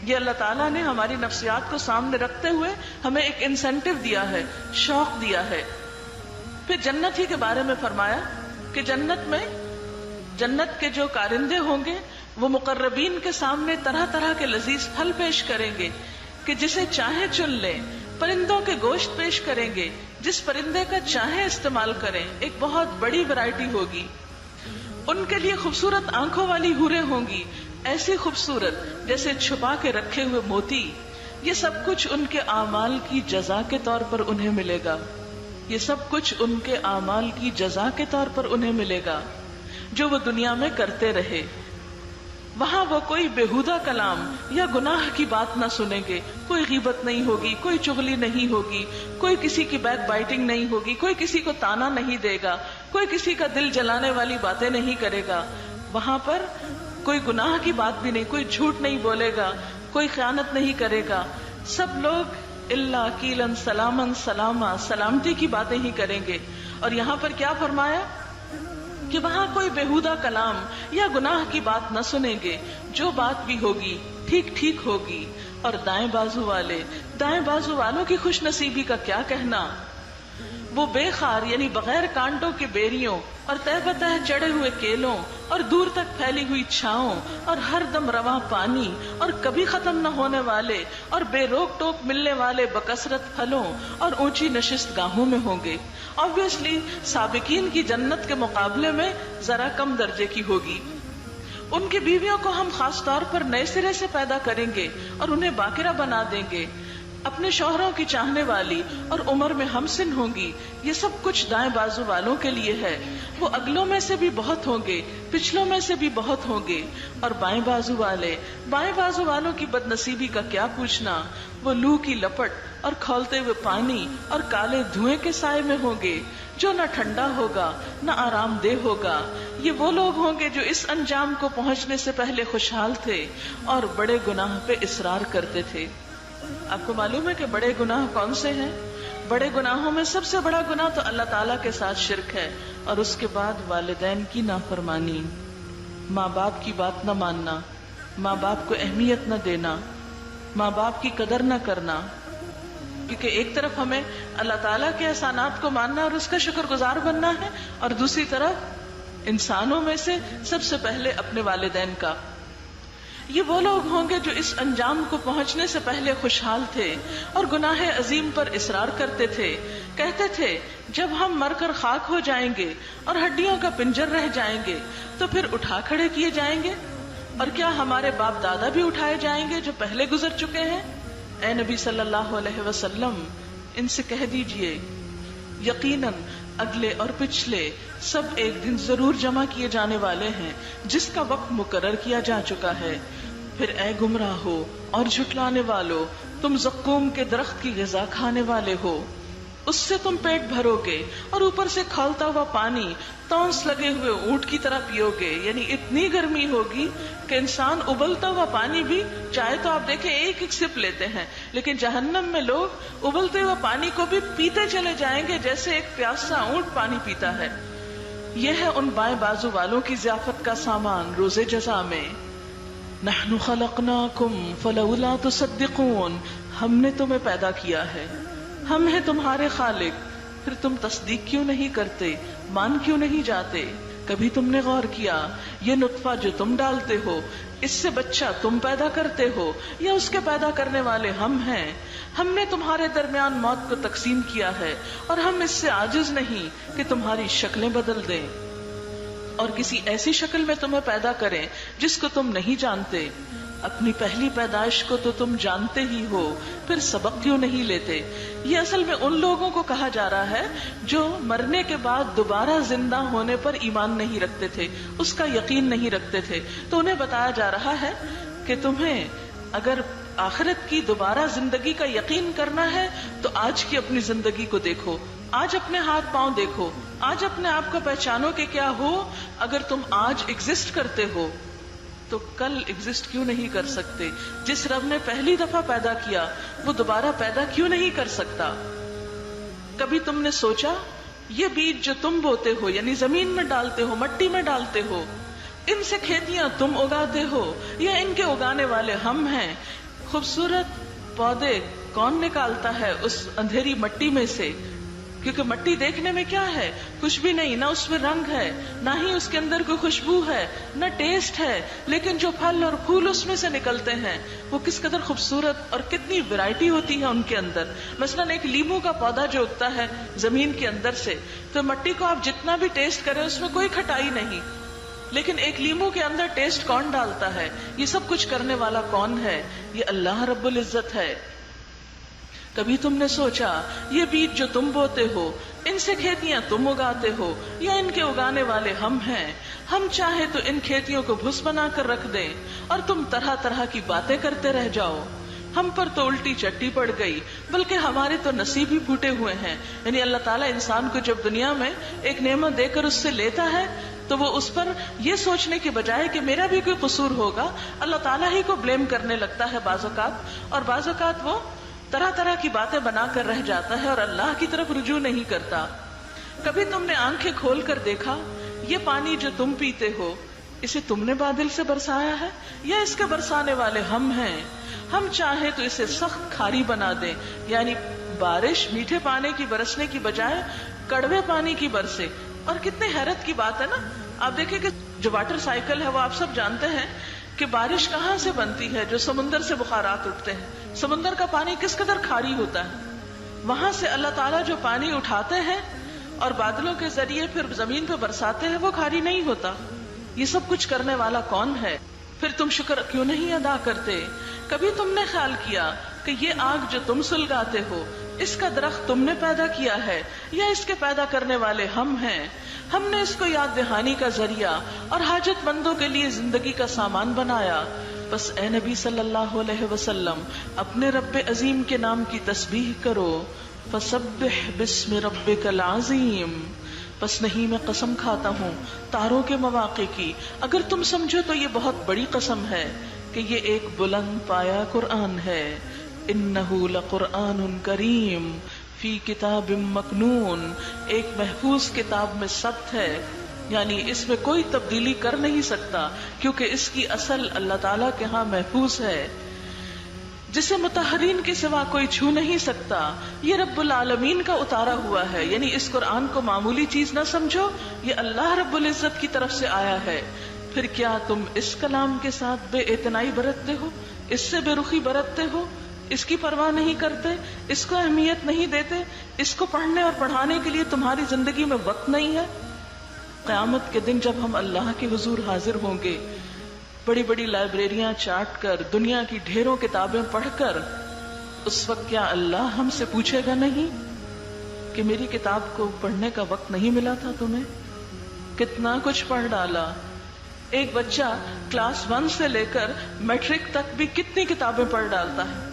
یہ اللہ تعالیٰ نے ہماری نفسیات کو سامنے رکھتے ہوئے ہمیں ایک انسینٹیو دیا ہے, شوق دیا ہے. پھر جنت ہی کے بارے میں فرمایا کہ جنت میں جنت کے جو کارندے ہوں گے وہ مقربین کے سامنے طرح طرح کے لذیذ پھل پیش کریں گے کہ جسے چاہیں چن لیں, پرندوں کے گوشت پیش کریں گے, جس پرندے کا چاہیں استعمال کریں, ایک بہت بڑی ورائٹی ہوگی. ان کے لیے خوبصورت آنکھوں والی حوریں ہوں گی, ایسی خوبصورت جیسے چھپا کے رکھے ہوئے موتی. یہ سب کچھ ان کے اعمال کی جزا کے طور پر انہیں ملے گا. یہ سب کچھ ان کے اعمال کی جزا کے طور پر انہیں ملے گا جو وہ دنیا میں کرتے رہے. وہاں وہ کوئی بےہودہ کلام یا گناہ کی بات نہ سنیں گے, کوئی غیبت نہیں ہوگی, کوئی چغلی نہیں ہوگی, کوئی کسی کی بیک بائٹنگ نہیں ہوگی, کوئی کسی کو تانا نہیں دے گا, کوئی کسی کا دل جلانے والی باتیں نہیں کرے گا. وہاں پر کوئی گناہ کی بات بھی نہیں, کوئی جھوٹ نہیں بولے گا, کوئی خیانت نہیں کرے گا. سب لوگ اللہ قیلن سلامن سلاما, سلامتی کی باتیں ہی کریں گے. اور یہاں پر کیا فرمایا کہ وہاں کوئی بیہودہ کلام یا گناہ کی بات نہ سنیں گے، جو بات بھی ہوگی ٹھیک ٹھیک ہوگی. اور دائیں بازو والوں کی خوش نصیبی کا کیا کہنا، وہ بے خار یعنی بغیر کانٹوں کے بیریوں اور تہ بتہ چڑھے ہوئے کیلوں اور دور تک پھیلی ہوئی چھاؤں اور ہر دم رواں پانی اور کبھی ختم نہ ہونے والے اور بے روک ٹوک ملنے والے بکثرت پھلوں اور اونچی نشست گاہوں میں ہوں گے. آبویسلی سابقین کی جنت کے مقابلے میں ذرا کم درجے کی ہوگی. ان کی بیویوں کو ہم خاص طور پر نئے سرے سے پیدا کریں گے اور انہیں باکرہ بنا دیں گے، اپنے شوہروں کی چاہنے والی اور عمر میں ہم سن ہوں گی. یہ سب کچھ دائیں بازو والوں کے لیے ہے. وہ اگلوں میں سے بھی بہت ہوں گے، پچھلوں میں سے بھی بہت ہوں گے. اور بائیں بازو والوں کی بد نصیبی کا کیا پوچھنا، وہ لو کی لپٹ اور کھولتے ہوئے پانی اور کالے دھوئیں کے سائے میں ہوں گے، جو نہ ٹھنڈا ہوگا نہ آرام دہ ہوگا. یہ وہ لوگ ہوں گے جو اس انجام کو پہنچنے سے پہلے خوشحال تھے اور بڑے گناہ پہ اصرار کرتے تھے. آپ کو معلوم ہے کہ بڑے گناہ کون سے ہیں؟ بڑے گناہوں میں سب سے بڑا گناہ تو اللہ تعالیٰ کے ساتھ شرک ہے، اور اس کے بعد والدین کی نافرمانی، ماں باپ کی بات نہ ماننا، ماں باپ کو اہمیت نہ دینا، ماں باپ کی قدر نہ کرنا. کیونکہ ایک طرف ہمیں اللہ تعالیٰ کے احسانات کو ماننا اور اس کا شکر گزار بننا ہے، اور دوسری طرف انسانوں میں سے سب سے پہلے اپنے والدین کا. یہ وہ لوگ ہوں گے جو اس انجام کو پہنچنے سے پہلے خوشحال تھے اور گناہ عظیم پر اصرار کرتے تھے. کہتے تھے جب ہم مر کر خاک ہو جائیں گے اور ہڈیوں کا پنجر رہ جائیں گے تو پھر اٹھا کھڑے کیے جائیں گے، اور کیا ہمارے باپ دادا بھی اٹھائے جائیں گے جو پہلے گزر چکے ہیں؟ اے نبی صلی اللہ علیہ وسلم، ان سے کہہ دیجئے یقیناً اگلے اور پچھلے سب ایک دن ضرور جمع کیے جانے والے ہیں جس کا وقت مقرر کیا جا چکا ہے. پھر اے گمراہو اور جھٹلانے والو، تم زقوم کے درخت کی غذا کھانے والے ہو، اس سے تم پیٹ بھرو گے اور اوپر سے کھولتا ہوا پانی تونس لگے ہوئے اونٹ کی طرح پیو گے. یعنی اتنی گرمی ہوگی کہ انسان ابلتا ہوا پانی بھی چاہے تو آپ دیکھیں ایک ایک سپ لیتے ہیں، لیکن جہنم میں لوگ ابلتے ہوئے پانی کو بھی پیتے چلے جائیں گے جیسے ایک پیاسا اونٹ پانی پیتا ہے. یہ ہے ان بائیں بازو والوں کی ضیافت کا سامان روز جزا میں. نحن خلقناکم فلولا تصدقون، ہم نے تمہیں پیدا کیا ہے، ہم ہیں تمہارے خالق، پھر تم تصدیق کیوں نہیں کرتے، مان کیوں نہیں جاتے؟ کبھی تم نے غور کیا یہ نطفہ جو تم ڈالتے ہو، اس سے بچہ تم پیدا کرتے ہو یا اس کے پیدا کرنے والے ہم ہیں؟ ہم نے تمہارے درمیان موت کو تقسیم کیا ہے اور ہم اس سے عاجز نہیں کہ تمہاری شکلیں بدل دیں اور کسی ایسی شکل میں تمہیں پیدا کریں جس کو تم نہیں جانتے. اپنی پہلی پیدائش کو تو تم جانتے ہی ہو، پھر سبق کیوں نہیں لیتے؟ یہ اصل میں ان لوگوں کو کہا جا رہا ہے جو مرنے کے بعد دوبارہ زندہ ہونے پر ایمان نہیں رکھتے تھے، اس کا یقین نہیں رکھتے تھے. تو انہیں بتایا جا رہا ہے کہ تمہیں اگر آخرت کی دوبارہ زندگی کا یقین کرنا ہے تو آج کی اپنی زندگی کو دیکھو، آج اپنے ہاتھ پاؤں دیکھو، آج اپنے آپ کو پہچانو کہ کیا ہو. اگر تم آج ایگزسٹ کرتے ہو تو کل ایگزسٹ کیوں نہیں کر سکتے؟ جس رب نے پہلی دفعہ پیدا کیا وہ دوبارہ پیدا کیوں نہیں کر سکتا؟ کبھی تم نے سوچا یہ بیج جو تم بوتے ہو یعنی زمین میں ڈالتے ہو، مٹی میں ڈالتے ہو، ان سے کھیتیاں تم اگاتے ہو یا ان کے اگانے والے ہم ہیں؟ خوبصورت پودے کون نکالتا ہے اس اندھیری مٹی میں سے؟ کیونکہ مٹی دیکھنے میں کیا ہے؟ کچھ بھی نہیں، نہ اس میں رنگ ہے، نہ ہی اس کے اندر کوئی خوشبو ہے، نہ ٹیسٹ ہے، لیکن جو پھل اور پھول اس میں سے نکلتے ہیں وہ کس قدر خوبصورت اور کتنی ویرائٹی ہوتی ہے ان کے اندر. مثلا ایک لیمو کا پودا جو اگتا ہے زمین کے اندر سے، تو مٹی کو آپ جتنا بھی ٹیسٹ کریں اس میں کوئی کھٹائی نہیں، لیکن ایک لیمو کے اندر ٹیسٹ کون ڈالتا ہے؟ یہ سب کچھ کرنے والا کون ہے؟ یہ اللہ رب العزت ہے. کبھی تم نے سوچا یہ بیج جو تم بوتے ہو، ان سے کھیتیاں تم اگاتے ہو یا ان کے اگانے والے ہم ہیں؟ ہم چاہے تو ان کھیتیوں کو بھس بنا کر رکھ دیں اور تم طرح طرح کی باتیں کرتے رہ جاؤ. ہم پر تو الٹی چٹی پڑ گئی، بلکہ ہمارے تو نصیب ہی پھوٹے ہوئے ہیں. یعنی اللہ تعالیٰ انسان کو جب دنیا میں ایک نعمت دے کر اس سے لیتا ہے تو وہ اس پر یہ سوچنے کے بجائے کہ میرا بھی کوئی قصور ہوگا، اللہ تعالیٰ ہی کو بلیم کرنے لگتا ہے بعض اوقات، اور بعض اوقات وہ طرح طرح کی باتیں بنا کر رہ جاتا ہے اور اللہ کی طرف رجوع نہیں کرتا. کبھی تم نے آنکھیں کھول کر دیکھا یہ پانی جو تم پیتے ہو اسے تم نے بادل سے برسایا ہے یا اس کے برسانے والے ہم ہیں؟ ہم چاہیں تو اسے سخت کھاری بنا دیں، یعنی بارش میٹھے پانی کی برسنے کی بجائے کڑوے پانی کی برسے۔ اور کتنے حیرت کی بات ہے نا، آپ دیکھیں کہ جو واٹر سائیکل ہے وہ آپ سب جانتے ہیں کہ بارش کہاں سے بنتی ہے، جو سمندر سے بخارات اٹھتے ہیں۔ سمندر کا پانی کس قدر کھاری ہوتا ہے، وہاں سے اللہ تعالیٰ جو پانی اٹھاتے ہیں اور بادلوں کے ذریعے پھر زمین پہ برساتے ہیں وہ کھاری نہیں ہوتا۔ یہ سب کچھ کرنے والا کون ہے؟ پھر تم شکر کیوں نہیں ادا کرتے؟ کبھی تم نے خیال کیا کہ یہ آگ جو تم سلگاتے ہو اس کا درخت تم نے پیدا کیا ہے یا اس کے پیدا کرنے والے ہم ہیں؟ ہم نے اس کو یاد دہانی کا ذریعہ اور حاجت مندوں کے لیے زندگی کا سامان بنایا۔ بس اے نبی صلی اللہ علیہ وسلم اپنے رب عظیم کے نام کی تسبیح کرو۔ فسبح باسم ربک العظیم۔ بس نہیں، میں قسم کھاتا ہوں تاروں کے مواقع کی، اگر تم سمجھو تو یہ بہت بڑی قسم ہے کہ یہ ایک بلند پایا قرآن ہے۔ انہ لقرآن کریم فی کتاب مکنون، ایک محفوظ کتاب میں ثبت ہے، یعنی اس میں کوئی تبدیلی کر نہیں سکتا کیونکہ اس کی اصل اللہ تعالیٰ کے ہاں محفوظ ہے، جسے مطہرین کے سوا کوئی چھو نہیں سکتا۔ یہ رب العالمین کا اتارا ہوا ہے، یعنی اس قرآن کو معمولی چیز نہ سمجھو، یہ اللہ رب العزت کی طرف سے آیا ہے۔ پھر کیا تم اس کلام کے ساتھ بے اعتنائی برتتے ہو، اس سے بے رخی برتتے ہو، اس کی پرواہ نہیں کرتے، اس کو اہمیت نہیں دیتے، اس کو پڑھنے اور پڑھانے کے لیے تمہاری زندگی میں وقت نہیں ہے؟ قیامت کے دن جب ہم اللہ کے حضور حاضر ہوں گے، بڑی بڑی لائبریریاں چاٹ کر، دنیا کی ڈھیروں کتابیں پڑھ کر، اس وقت کیا اللہ ہم سے پوچھے گا نہیں کہ میری کتاب کو پڑھنے کا وقت نہیں ملا تھا تمہیں؟ کتنا کچھ پڑھ ڈالا۔ ایک بچہ کلاس 1 سے لے کر میٹرک تک بھی کتنی کتابیں پڑھ ڈالتا ہے۔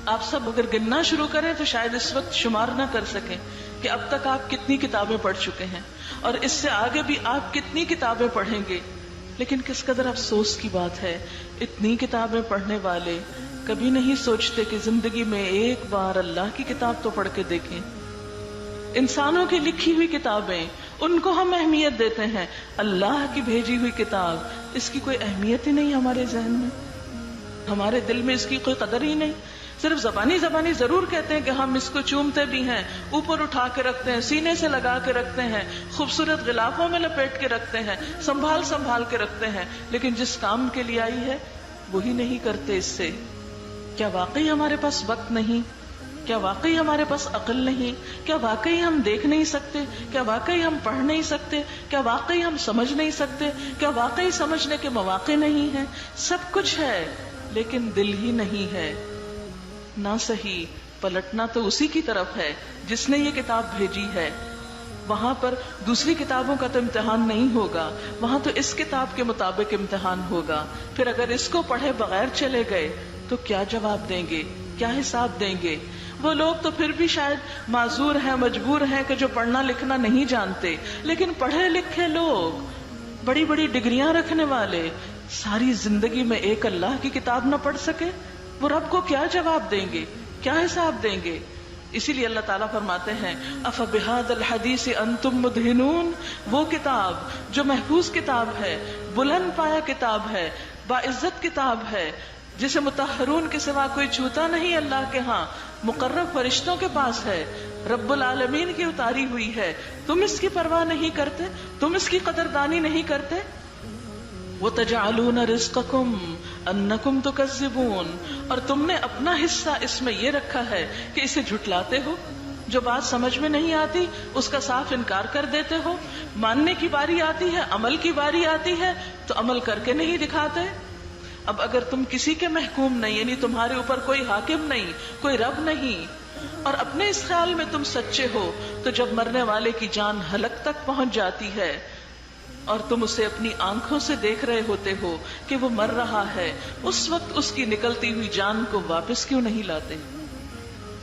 آپ سب اگر گننا شروع کریں تو شاید اس وقت شمار نہ کر سکیں کہ اب تک آپ کتنی کتابیں پڑھ چکے ہیں، اور اس سے آگے بھی آپ کتنی کتابیں پڑھیں گے۔ لیکن کس قدر افسوس کی بات ہے، اتنی کتابیں پڑھنے والے کبھی نہیں سوچتے کہ زندگی میں ایک بار اللہ کی کتاب تو پڑھ کے دیکھیں۔ انسانوں کی لکھی ہوئی کتابیں، ان کو ہم اہمیت دیتے ہیں، اللہ کی بھیجی ہوئی کتاب، اس کی کوئی اہمیت ہی نہیں ہمارے ذہن میں، ہمارے دل میں اس کی کوئی قدر ہی نہیں۔ صرف زبانی ضرور کہتے ہیں کہ ہم اس کو چومتے بھی ہیں، اوپر اٹھا کے رکھتے ہیں، سینے سے لگا کے رکھتے ہیں، خوبصورت غلافوں میں لپیٹ کے رکھتے ہیں، سنبھال کے رکھتے ہیں، لیکن جس کام کے لیے آئی ہے وہی نہیں کرتے اس سے۔ کیا واقعی ہمارے پاس وقت نہیں؟ کیا واقعی ہمارے پاس عقل نہیں؟ کیا واقعی ہم دیکھ نہیں سکتے؟ کیا واقعی ہم پڑھ نہیں سکتے؟ کیا واقعی ہم سمجھ نہیں سکتے؟ کیا واقعی سمجھنے کے مواقع نہیں ہیں؟ سب کچھ ہے لیکن دل ہی نہیں ہے۔ نہ صحیح، پلٹنا تو اسی کی طرف ہے جس نے یہ کتاب بھیجی ہے۔ وہاں پر دوسری کتابوں کا تو امتحان نہیں ہوگا، وہاں تو اس کتاب کے مطابق امتحان ہوگا۔ پھر اگر اس کو پڑھے بغیر چلے گئے تو کیا جواب دیں گے، کیا حساب دیں گے؟ وہ لوگ تو پھر بھی شاید معذور ہیں، مجبور ہیں کہ جو پڑھنا لکھنا نہیں جانتے، لیکن پڑھے لکھے لوگ، بڑی بڑی ڈگریاں رکھنے والے، ساری زندگی میں ایک اللہ کی کتاب نہ پڑھ سکے، وہ رب کو کیا جواب دیں گے، کیا حساب دیں گے؟ اسی لیے اللہ تعالیٰ فرماتے ہیں افبہذا الحدیث انتم مدہنون، وہ کتاب جو محفوظ کتاب ہے، بلند پایا کتاب ہے، باعزت کتاب ہے، جسے مطہرون کے سوا کوئی چھوتا نہیں اللہ کے ہاں، مقرب فرشتوں کے پاس ہے، رب العالمین کی اتاری ہوئی ہے، تم اس کی پرواہ نہیں کرتے، تم اس کی قدردانی نہیں کرتے۔ وَتَجْعَلُونَ رِزْقَكُمْ أَنَّكُمْ تُكَذِّبُونَ، اور تم نے اپنا حصہ اس میں یہ رکھا ہے کہ اسے جھٹلاتے ہو، جو بات سمجھ میں نہیں آتی اس کا صاف انکار کر دیتے ہو، ماننے کی باری آتی ہے، عمل کی باری آتی ہے تو عمل کر کے نہیں دکھاتے۔ اب اگر تم کسی کے محکوم نہیں، یعنی تمہارے اوپر کوئی حاکم نہیں، کوئی رب نہیں، اور اپنے اس خیال میں تم سچے ہو، تو جب مرنے والے کی جان حلق تک پہنچ جاتی ہے اور تم اسے اپنی آنکھوں سے دیکھ رہے ہوتے ہو کہ وہ مر رہا ہے، اس وقت اس کی نکلتی ہوئی جان کو واپس کیوں نہیں لاتے؟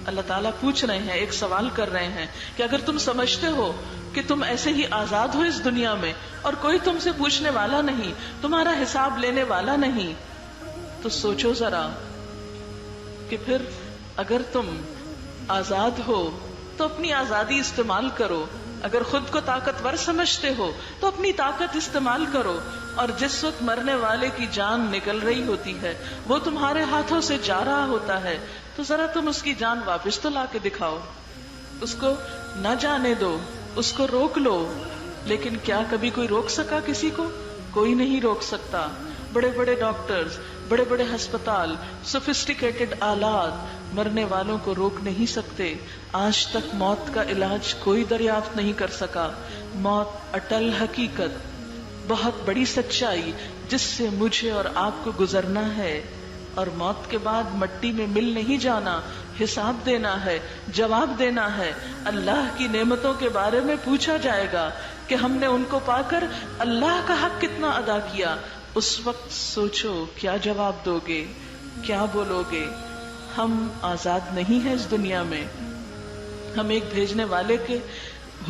اللہ تعالیٰ پوچھ رہے ہیں، ایک سوال کر رہے ہیں کہ اگر تم سمجھتے ہو کہ تم ایسے ہی آزاد ہو اس دنیا میں اور کوئی تم سے پوچھنے والا نہیں، تمہارا حساب لینے والا نہیں، تو سوچو ذرا کہ پھر اگر تم آزاد ہو تو اپنی آزادی استعمال کرو، اگر خود کو طاقتور سمجھتے ہو تو اپنی طاقت استعمال کرو، اور جس وقت مرنے والے کی جان نکل رہی ہوتی ہے، وہ تمہارے ہاتھوں سے جا رہا ہوتا ہے، تو ذرا تم اس کی جان واپس تو لا کے دکھاؤ، اس کو نہ جانے دو، اس کو روک لو۔ لیکن کیا کبھی کوئی روک سکا کسی کو؟ کوئی نہیں روک سکتا۔ بڑے بڑے ڈاکٹرز، بڑے بڑے ہسپتال، سوفسٹیکیٹڈ آلات مرنے والوں کو روک نہیں سکتے۔ آج تک موت کا علاج کوئی دریافت نہیں کر سکا۔ موت اٹل حقیقت، بہت بڑی سچائی جس سے مجھے اور آپ کو گزرنا ہے، اور موت کے بعد مٹی میں مل نہیں جانا، حساب دینا ہے، جواب دینا ہے۔ اللہ کی نعمتوں کے بارے میں پوچھا جائے گا کہ ہم نے ان کو پا کر اللہ کا حق کتنا ادا کیا۔ اس وقت سوچو کیا جواب دو گے، کیا بولو گے۔ ہم آزاد نہیں ہیں اس دنیا میں، ہم ایک بھیجنے والے کے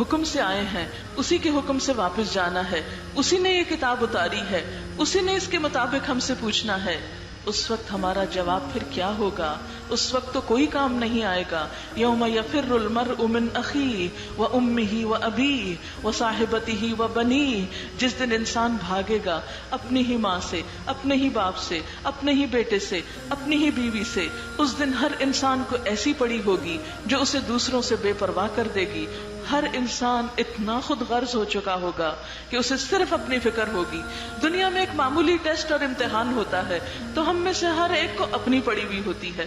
حکم سے آئے ہیں، اسی کے حکم سے واپس جانا ہے، اسی نے یہ کتاب اتاری ہے، اسی نے اس کے مطابق ہم سے پوچھنا ہے۔ اس وقت ہمارا جواب پھر کیا ہوگا؟ اس وقت تو کوئی کام نہیں آئے گا۔ یوم یفر المرء من اخیہ وامہ وابیہ وصاحبتہ وبنیہ، جس دن انسان بھاگے گا اپنی ہی ماں سے، اپنے ہی باپ سے، اپنے ہی بیٹے سے، اپنی ہی بیوی سے۔ اس دن ہر انسان کو ایسی پڑی ہوگی جو اسے دوسروں سے بے پرواہ کر دے گی۔ ہر انسان اتنا خود غرض ہو چکا ہوگا کہ اسے صرف اپنی فکر ہوگی۔ دنیا میں ایک معمولی ٹیسٹ اور امتحان ہوتا ہے تو ہم میں سے ہر ایک کو اپنی پڑی ہوئی ہوتی ہے۔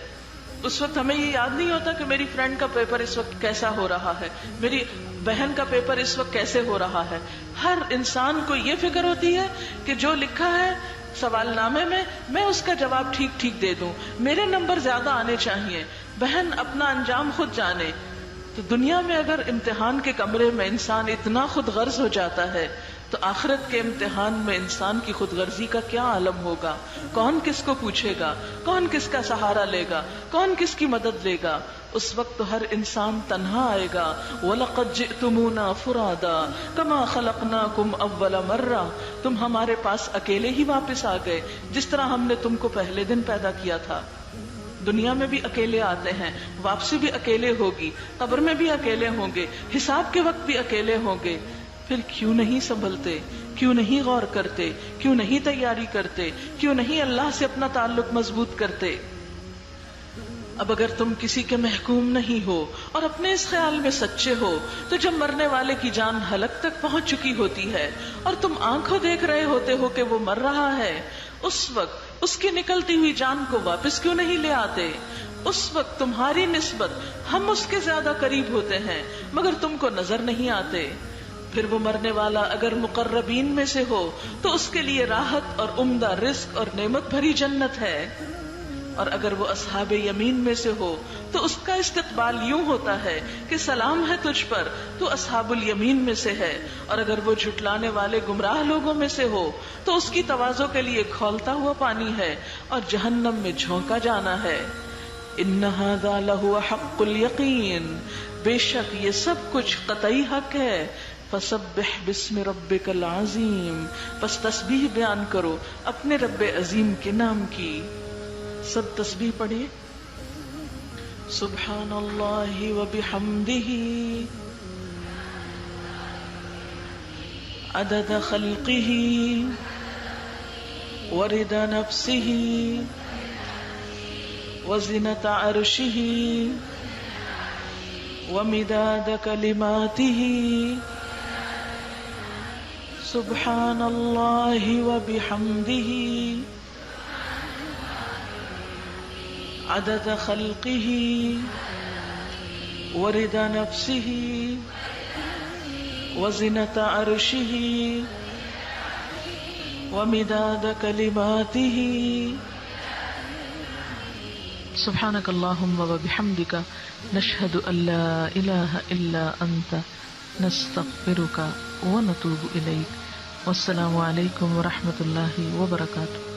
اس وقت ہمیں یہ یاد نہیں ہوتا کہ میری فرینڈ کا پیپر اس وقت کیسا ہو رہا ہے، میری بہن کا پیپر اس وقت کیسے ہو رہا ہے۔ ہر انسان کو یہ فکر ہوتی ہے کہ جو لکھا ہے سوال نامے میں اس کا جواب ٹھیک ٹھیک دے دوں، میرے نمبر زیادہ آنے چاہیے۔ بہن اپنا انجام خود جانے۔ تو دنیا میں اگر امتحان کے کمرے میں انسان اتنا خود غرض ہو جاتا ہے تو آخرت کے امتحان میں انسان کی خود غرضی کا کیا عالم ہوگا؟ کون کس کو پوچھے گا؟ کون کس کا سہارا لے گا؟ کون کس کی مدد لے گا؟ اس وقت تو ہر انسان تنہا آئے گا۔ وَلَقَدْ جِئْتُمُونَا فُرَادًا كَمَا خَلَقْنَاكُمْ أَوَّلَ مَرَّةٍ، تم ہمارے پاس اکیلے ہی واپس آ گئے جس طرح ہم نے تم کو پہلے دن پیدا کیا تھا۔ دنیا میں بھی اکیلے آتے ہیں، واپسی بھی اکیلے ہوگی، قبر میں بھی اکیلے ہوں گے، حساب کے وقت بھی اکیلے ہوں گے۔ پھر کیوں نہیں سنبھلتے؟ کیوں نہیں غور کرتے؟ کیوں نہیں تیاری کرتے؟ کیوں نہیں اللہ سے اپنا تعلق مضبوط کرتے؟ اب اگر تم کسی کے محکوم نہیں ہو اور اپنے اس خیال میں سچے ہو تو جب مرنے والے کی جان حلق تک پہنچ چکی ہوتی ہے اور تم آنکھوں دیکھ رہے ہوتے ہو کہ وہ مر رہا ہے، اس وقت اس کی نکلتی ہوئی جان کو واپس کیوں نہیں لے آتے؟ اس وقت تمہاری نسبت ہم اس کے زیادہ قریب ہوتے ہیں مگر تم کو نظر نہیں آتے۔ پھر وہ مرنے والا اگر مقربین میں سے ہو تو اس کے لیے راحت اور عمدہ رزق اور نعمت بھری جنت ہے، اور اگر وہ اصحاب یمین میں سے ہو تو اس کا استقبال یوں ہوتا ہے کہ سلام ہے تجھ پر، تو اصحاب الیمین میں سے ہے، اور اگر وہ جھٹلانے والے گمراہ لوگوں میں سے ہو تو اس کی تواضع کے لیے کھولتا ہوا پانی ہے اور جہنم میں جھونکا جانا ہے۔ ان ھذا لہو حق الیقین، بے شک یہ سب کچھ قطعی حق ہے۔ فسبح باسم ربک العظیم، پس تسبیح بیان کرو اپنے رب عظیم کے نام کی۔ سب تسبیح پڑھیے۔ سبحان اللہ وبحمدہ عدد خلقہ ورضا نفسہ وزنة عرشہ ومداد کلماتہ۔ سبحان اللہ وبحمدہ عدد خلقہ ورضا نفسہ وزنة عرشہ ومداد کلماتہ۔ سبحانک اللہم وبحمدک نشہد ان لا الہ الا انت نستغفرک ونتوب الیک۔ والسلام علیکم ورحمۃ اللہ وبرکاتہ۔